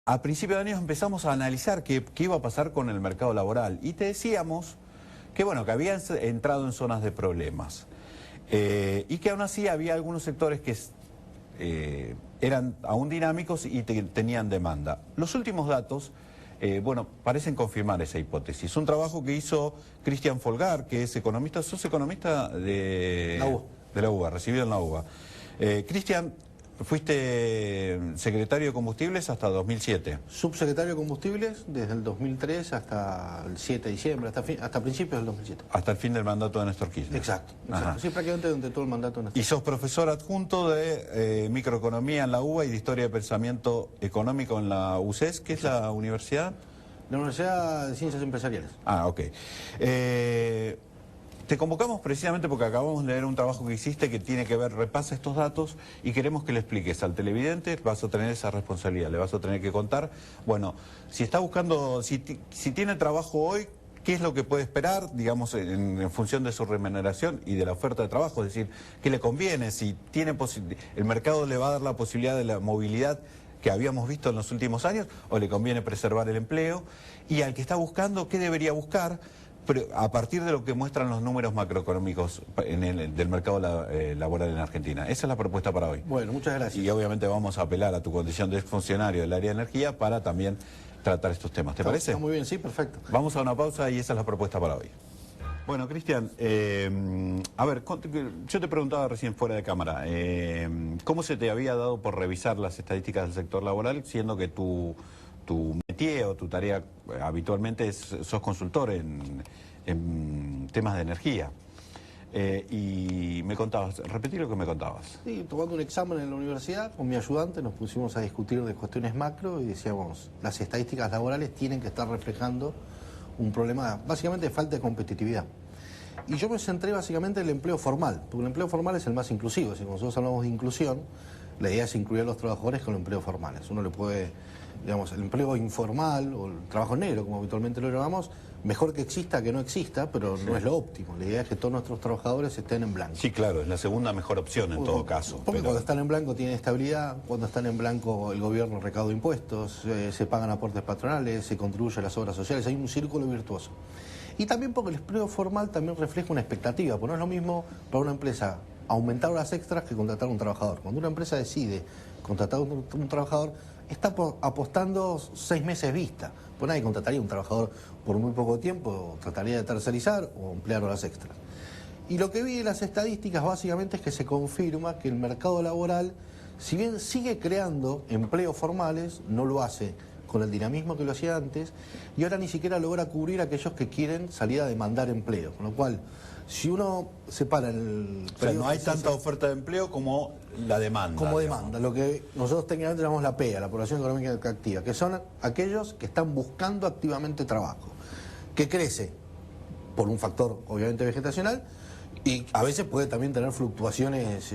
a principio de año empezamos a analizar qué iba a pasar con el mercado laboral y te decíamos que bueno, que habían entrado en zonas de problemas y que aún así había algunos sectores que eran aún dinámicos y tenían demanda. Los últimos datos, bueno, parecen confirmar esa hipótesis. Un trabajo que hizo Cristian Folgar, que es economista, sos economista de la UBA, recibido en la UBA. Cristian, fuiste secretario de Combustibles hasta 2007. Subsecretario de Combustibles desde el 2003 hasta el 7 de diciembre, hasta principios del 2007. Hasta el fin del mandato de Néstor Kirchner. Exacto. Sí, prácticamente durante todo el mandato de Néstor. Y sos profesor adjunto de microeconomía en la UBA y de historia de pensamiento económico en la UCES, que es la universidad. La Universidad de Ciencias Empresariales. Ah, ok. Te convocamos precisamente porque acabamos de leer un trabajo que hiciste que tiene que ver, repasa estos datos y queremos que le expliques al televidente, vas a tener esa responsabilidad, le vas a tener que contar, bueno, si está buscando, si tiene trabajo hoy, ¿qué es lo que puede esperar, digamos, en función de su remuneración y de la oferta de trabajo? Es decir, ¿qué le conviene? Si tiene el mercado le va a dar la posibilidad de la movilidad que habíamos visto en los últimos años, o le conviene preservar el empleo, y al que está buscando, ¿qué debería buscar? Pero a partir de lo que muestran los números macroeconómicos del mercado laboral en Argentina. Esa es la propuesta para hoy. Bueno, muchas gracias. Y obviamente vamos a apelar a tu condición de exfuncionario del área de energía para también tratar estos temas. ¿Te parece? Está muy bien, sí, perfecto. Vamos a una pausa y esa es la propuesta para hoy. Bueno, Cristian, a ver, yo te preguntaba recién fuera de cámara, ¿cómo se te había dado por revisar las estadísticas del sector laboral, siendo que tu métier o tu tarea habitualmente sos consultor en temas de energía? Y me contabas, repetí lo que me contabas. Sí, tomando un examen en la universidad, con mi ayudante nos pusimos a discutir de cuestiones macro y decíamos, las estadísticas laborales tienen que estar reflejando un problema básicamente de falta de competitividad. Y yo me centré básicamente en el empleo formal, porque el empleo formal es el más inclusivo. Si nosotros hablamos de inclusión, la idea es incluir a los trabajadores con los empleos formales. Uno le puede, digamos, el empleo informal o el trabajo negro, como habitualmente lo llamamos, mejor que exista que no exista, pero no es lo óptimo. La idea es que todos nuestros trabajadores estén en blanco. Sí, claro, es la segunda mejor opción en todo caso. Porque cuando están en blanco tienen estabilidad, cuando están en blanco el gobierno recauda impuestos, se pagan aportes patronales, se contribuye a las obras sociales, hay un círculo virtuoso. Y también porque el empleo formal también refleja una expectativa, porque no es lo mismo para una empresa aumentar horas extras que contratar a un trabajador. Cuando una empresa decide contratar a un trabajador, está apostando 6 meses vista. Pues nadie contrataría a un trabajador por muy poco tiempo, trataría de tercerizar o emplear horas extras. Y lo que vi en las estadísticas básicamente es que se confirma que el mercado laboral, si bien sigue creando empleos formales, no lo hace con el dinamismo que lo hacía antes, y ahora ni siquiera logra cubrir a aquellos que quieren salir a demandar empleo. Con lo cual, si uno separa el... O sea, no hay tanta oferta de empleo como la demanda. Como demanda, lo que nosotros técnicamente llamamos la PEA, la población económica activa, que son aquellos que están buscando activamente trabajo, que crece por un factor obviamente vegetacional, y a veces puede también tener fluctuaciones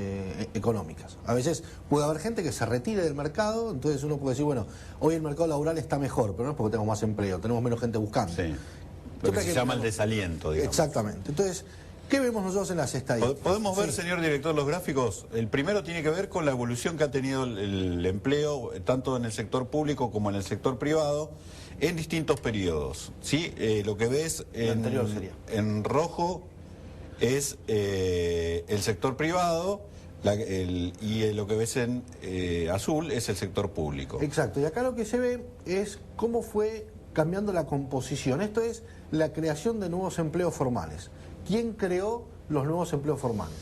económicas. A veces puede haber gente que se retire del mercado, entonces uno puede decir, bueno, hoy el mercado laboral está mejor, pero no es porque tenemos más empleo, tenemos menos gente buscando. Sí, lo que se llama el desaliento, digamos. Exactamente. Entonces, ¿qué vemos nosotros en las estadísticas? ¿Podemos ver, señor director, los gráficos? El primero tiene que ver con la evolución que ha tenido el empleo, tanto en el sector público como en el sector privado, en distintos periodos. ¿Sí? Lo que ves en rojo es el sector privado y lo que ves en azul es el sector público. Exacto, y acá lo que se ve es cómo fue cambiando la composición. Esto es la creación de nuevos empleos formales. ¿Quién creó los nuevos empleos formales?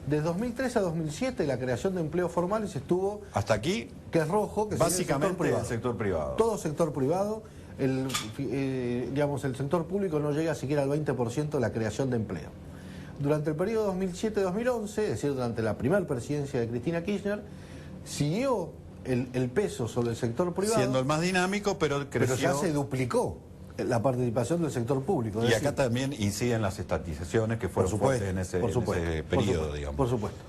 De 2003 a 2007 la creación de empleos formales estuvo... Hasta aquí, que es rojo, que básicamente el sector privado. Todo sector privado. Digamos, el sector público no llega siquiera al 20% de la creación de empleo. Durante el periodo 2007-2011, es decir, durante la primera presidencia de Cristina Kirchner, siguió el peso sobre el sector privado. Siendo el más dinámico, pero creció. Pero ya se duplicó la participación del sector público. Y acá también inciden las estatizaciones que fueron fuertes en ese periodo, digamos. Por supuesto.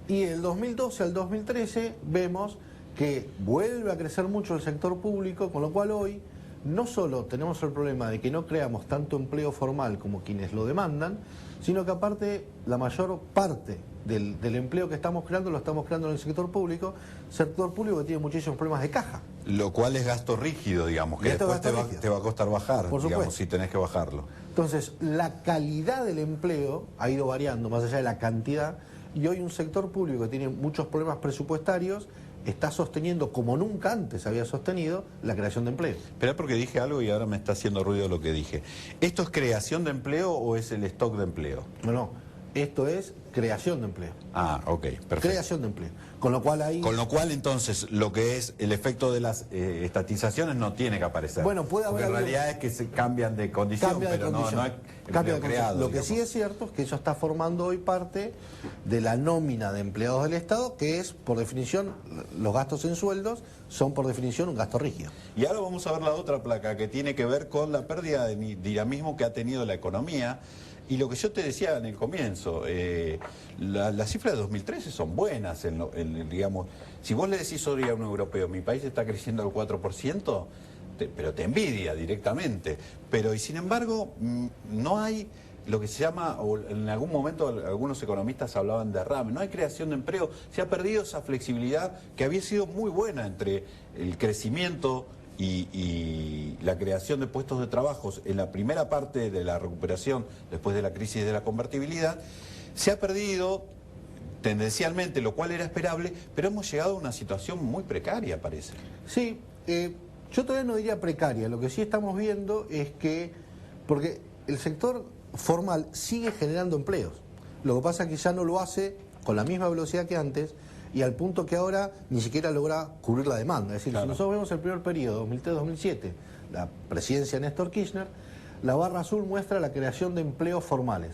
Y del 2012 al 2013 vemos que vuelve a crecer mucho el sector público, con lo cual hoy no solo tenemos el problema de que no creamos tanto empleo formal como quienes lo demandan, sino que aparte la mayor parte del empleo que estamos creando lo estamos creando en el sector público que tiene muchísimos problemas de caja. Lo cual es gasto rígido, digamos, que después te va a costar bajar, por digamos, supuesto, si tenés que bajarlo. Entonces, la calidad del empleo ha ido variando, más allá de la cantidad, y hoy un sector público que tiene muchos problemas presupuestarios está sosteniendo, como nunca antes había sostenido, la creación de empleo. Espera, porque dije algo y ahora me está haciendo ruido lo que dije. ¿Esto es creación de empleo o es el stock de empleo? No, esto es creación de empleo. Ah, ok, perfecto. Creación de empleo. Con lo cual ahí... Con lo cual, entonces, lo que es el efecto de las estatizaciones no tiene que aparecer. Bueno, puede haber... Porque en realidad es que se cambian de condición, pero no es empleo creado. Lo que sí es cierto es que eso está formando hoy parte de la nómina de empleados del Estado, que es, por definición, los gastos en sueldos son, por definición, un gasto rígido. Y ahora vamos a ver la otra placa, que tiene que ver con la pérdida de dinamismo que ha tenido la economía. Y lo que yo te decía en el comienzo, las cifras de 2013 son buenas, digamos, si vos le decís hoy a un europeo, mi país está creciendo al 4%, pero te envidia directamente. Pero y sin embargo, no hay lo que se llama, o en algún momento algunos economistas hablaban de derrame, no hay creación de empleo, se ha perdido esa flexibilidad que había sido muy buena entre el crecimiento y la creación de puestos de trabajo en la primera parte de la recuperación después de la crisis de la convertibilidad. Se ha perdido tendencialmente, lo cual era esperable, pero hemos llegado a una situación muy precaria, parece. Sí, yo todavía no diría precaria, lo que sí estamos viendo es que, porque el sector formal sigue generando empleos, lo que pasa es que ya no lo hace con la misma velocidad que antes, y al punto que ahora ni siquiera logra cubrir la demanda. Es decir, claro, si nosotros vemos el primer periodo, 2003-2007, la presidencia de Néstor Kirchner, la barra azul muestra la creación de empleos formales.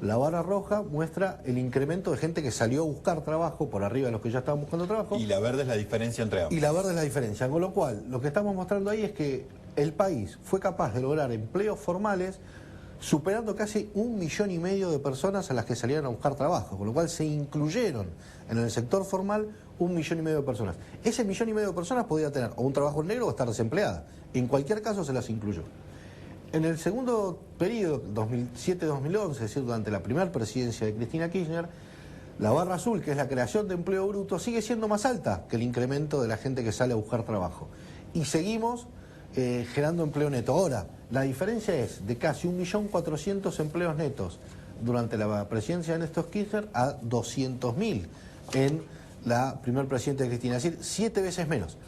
La barra roja muestra el incremento de gente que salió a buscar trabajo por arriba de los que ya estaban buscando trabajo. Y la verde es la diferencia entre ambos. Y la verde es la diferencia. Con lo cual, lo que estamos mostrando ahí es que el país fue capaz de lograr empleos formales superando casi 1,5 millones de personas a las que salieron a buscar trabajo, con lo cual se incluyeron en el sector formal 1,5 millones de personas. Ese 1,5 millones de personas podía tener o un trabajo negro o estar desempleada. En cualquier caso se las incluyó. En el segundo periodo, 2007-2011, es decir, durante la primera presidencia de Cristina Kirchner, la barra azul, que es la creación de empleo bruto, sigue siendo más alta que el incremento de la gente que sale a buscar trabajo. Y seguimos generando empleo neto. Ahora, la diferencia es de casi 1.400.000 empleos netos durante la presidencia de Néstor Kirchner a 200.000 en la primera presidencia de Cristina, es decir, 7 veces menos.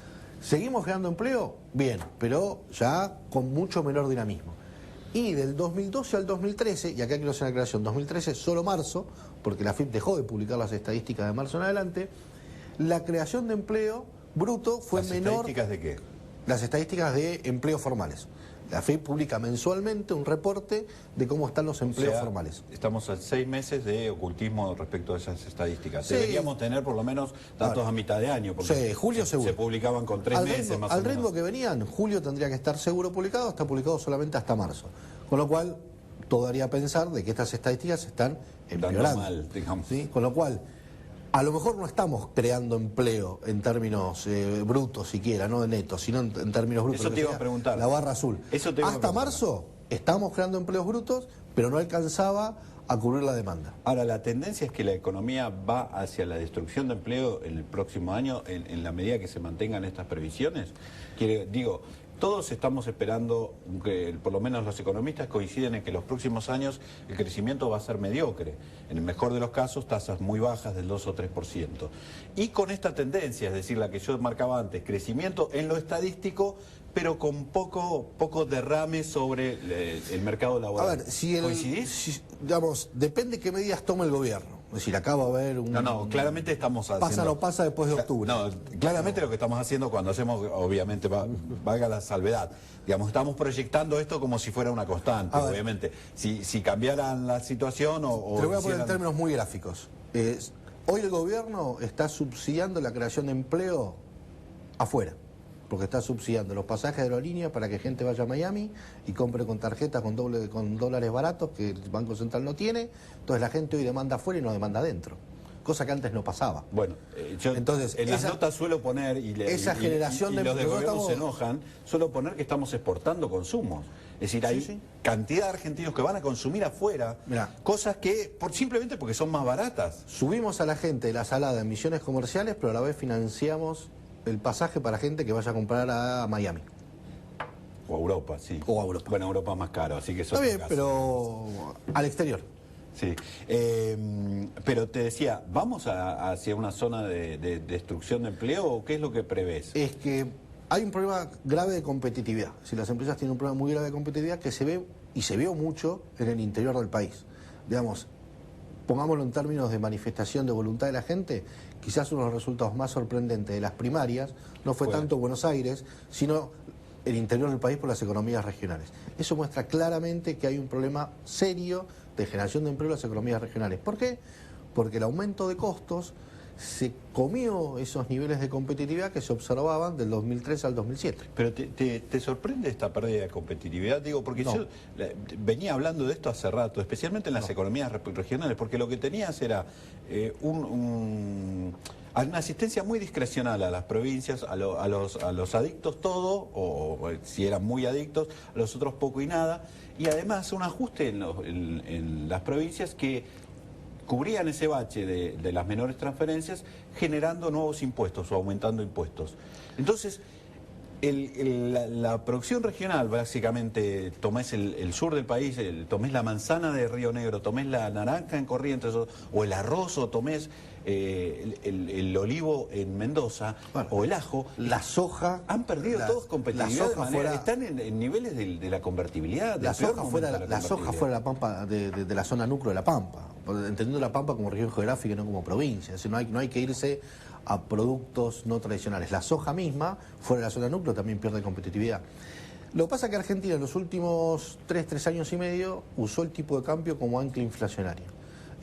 ¿Seguimos generando empleo? Bien, pero ya con mucho menor dinamismo. Y del 2012 al 2013, y acá quiero hacer una aclaración, 2013 solo marzo, porque la AFIP dejó de publicar las estadísticas de marzo en adelante, la creación de empleo bruto fue menor... ¿Las estadísticas de qué? Las estadísticas de empleos formales. La AFIP publica mensualmente un reporte de cómo están los empleos formales. Estamos a 6 meses de ocultismo respecto a esas estadísticas. Sí. Deberíamos tener por lo menos datos a mitad de año, porque sí, julio seguro. Se publicaban con 3 meses más o menos. Al ritmo que venían, julio tendría que estar seguro publicado, está publicado solamente hasta marzo. Con lo cual, todo haría pensar de que estas estadísticas están empeorando. Mal, digamos. ¿Sí? Con lo cual, a lo mejor no estamos creando empleo en términos brutos siquiera, no de netos, sino en términos brutos. Eso te iba a preguntar. La barra azul. Hasta marzo estamos creando empleos brutos, pero no alcanzaba a cubrir la demanda. Ahora, la tendencia es que la economía va hacia la destrucción de empleo en el próximo año, en la medida que se mantengan estas previsiones. Todos estamos esperando, que por lo menos los economistas coinciden en que los próximos años el crecimiento va a ser mediocre. En el mejor de los casos, tasas muy bajas del 2 o 3%. Y con esta tendencia, es decir, la que yo marcaba antes, crecimiento en lo estadístico, pero con poco derrame sobre el mercado laboral. A ver, ¿coincidís? Digamos, depende qué medidas tome el gobierno. Es decir, acá va a haber un... No, claramente estamos haciendo... Pasa o no pasa después de octubre. No, claramente lo que estamos haciendo cuando hacemos, obviamente, valga la salvedad. Digamos, estamos proyectando esto como si fuera una constante, obviamente. Si cambiaran la situación o te lo voy a poner en términos muy gráficos. Hoy el gobierno está subsidiando la creación de empleo afuera, porque está subsidiando los pasajes de aerolínea para que gente vaya a Miami y compre con tarjetas con dólares baratos que el Banco Central no tiene. Entonces la gente hoy demanda afuera y no demanda adentro, cosa que antes no pasaba. Bueno, yo entonces, en las notas suelo poner, y los de gobierno se enojan, suelo poner que estamos exportando consumos. Es decir, hay cantidad de argentinos que van a consumir afuera, cosas que simplemente porque son más baratas. Subimos a la gente de la salada en misiones comerciales, pero a la vez financiamos el pasaje para gente que vaya a comprar a Miami. O a Europa, sí. O a Europa. Bueno, Europa es más caro, así que eso Está es bien, otro caso. pero al exterior. Sí, pero te decía, ¿vamos hacia una zona de destrucción de empleo o qué es lo que prevés? Es que hay un problema grave de competitividad. Si las empresas tienen un problema muy grave de competitividad que se ve, y se vio mucho en el interior del país. Digamos, pongámoslo en términos de manifestación de voluntad de la gente, quizás uno de los resultados más sorprendentes de las primarias no fue tanto Buenos Aires, sino el interior del país por las economías regionales. Eso muestra claramente que hay un problema serio de generación de empleo en las economías regionales. ¿Por qué? Porque el aumento de costos se comió esos niveles de competitividad que se observaban del 2003 al 2007. ¿Pero te sorprende esta pérdida de competitividad? Digo, porque yo venía hablando de esto hace rato, especialmente en las economías regionales, porque lo que tenías era una asistencia muy discrecional a las provincias, a los adictos todo, o si eran muy adictos, a los otros poco y nada, y además un ajuste en las provincias que cubrían ese bache de las menores transferencias generando nuevos impuestos o aumentando impuestos. Entonces, la producción regional, básicamente, tomés el sur del país, tomés la manzana de Río Negro, tomés la naranja en Corrientes o el arroz o tomés el olivo en Mendoza, bueno, o el ajo, la soja, han perdido todos competitividad de manera, están en niveles de la convertibilidad. La soja fuera de la pampa, de la zona núcleo de la Pampa, entendiendo la Pampa como región geográfica y no como provincia. Es decir, no hay que irse a productos no tradicionales. La soja misma, fuera de la zona núcleo, también pierde competitividad. Lo que pasa es que Argentina en los últimos 3 años y medio usó el tipo de cambio como ancla inflacionario.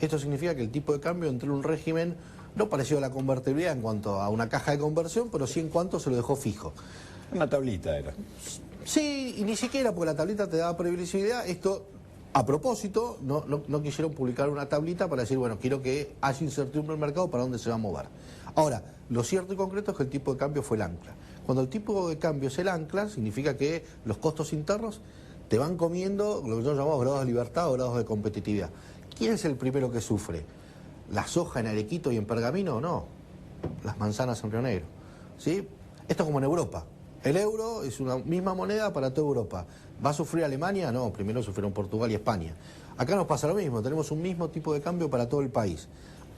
Esto significa que el tipo de cambio entró en un régimen no parecido a la convertibilidad en cuanto a una caja de conversión, pero sí en cuanto se lo dejó fijo. Una tablita era. Sí, y ni siquiera porque la tablita te daba previsibilidad. Esto, a propósito, no quisieron publicar una tablita para decir, bueno, quiero que haya incertidumbre en el mercado para dónde se va a mover. Ahora, lo cierto y concreto es que el tipo de cambio fue el ancla. Cuando el tipo de cambio es el ancla, significa que los costos internos te van comiendo lo que nosotros llamamos grados de libertad o grados de competitividad. ¿Quién es el primero que sufre? ¿La soja en Arequito y en Pergamino? No. Las manzanas en Río Negro. ¿Sí? Esto es como en Europa. El euro es una misma moneda para toda Europa. ¿Va a sufrir Alemania? No, primero sufrieron Portugal y España. Acá nos pasa lo mismo, tenemos un mismo tipo de cambio para todo el país.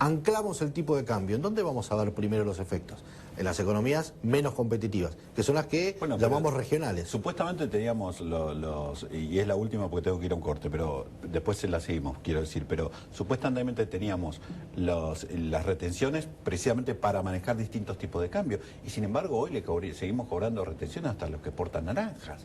Anclamos el tipo de cambio. ¿En dónde vamos a ver primero los efectos? En las economías menos competitivas, que son las que llamamos regionales. Supuestamente teníamos y es la última porque tengo que ir a un corte, pero después se la seguimos, quiero decir, pero supuestamente teníamos las retenciones precisamente para manejar distintos tipos de cambio, y sin embargo hoy seguimos cobrando retenciones hasta los que portan naranjas.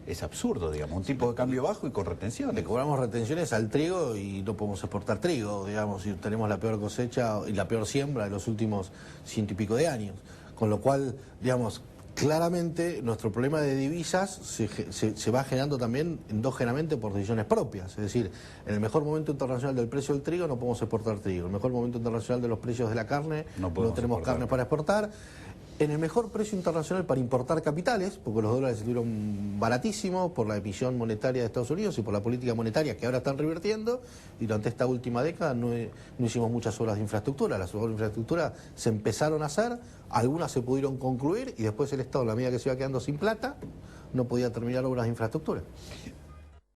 Es absurdo, digamos, un tipo de cambio bajo y con retenciones. Le cobramos retenciones al trigo y no podemos exportar trigo, digamos, y tenemos la peor cosecha y la peor siembra de los últimos 100 y pico de años. Con lo cual, digamos, claramente nuestro problema de divisas se va generando también endógenamente por decisiones propias. Es decir, en el mejor momento internacional del precio del trigo no podemos exportar trigo. En el mejor momento internacional de los precios de la carne no tenemos carne para exportar. En el mejor precio internacional para importar capitales, porque los dólares estuvieron baratísimos por la emisión monetaria de Estados Unidos y por la política monetaria que ahora están revirtiendo, y durante esta última década no hicimos muchas obras de infraestructura. Las obras de infraestructura se empezaron a hacer, algunas se pudieron concluir y después el Estado, a la medida que se iba quedando sin plata, no podía terminar obras de infraestructura.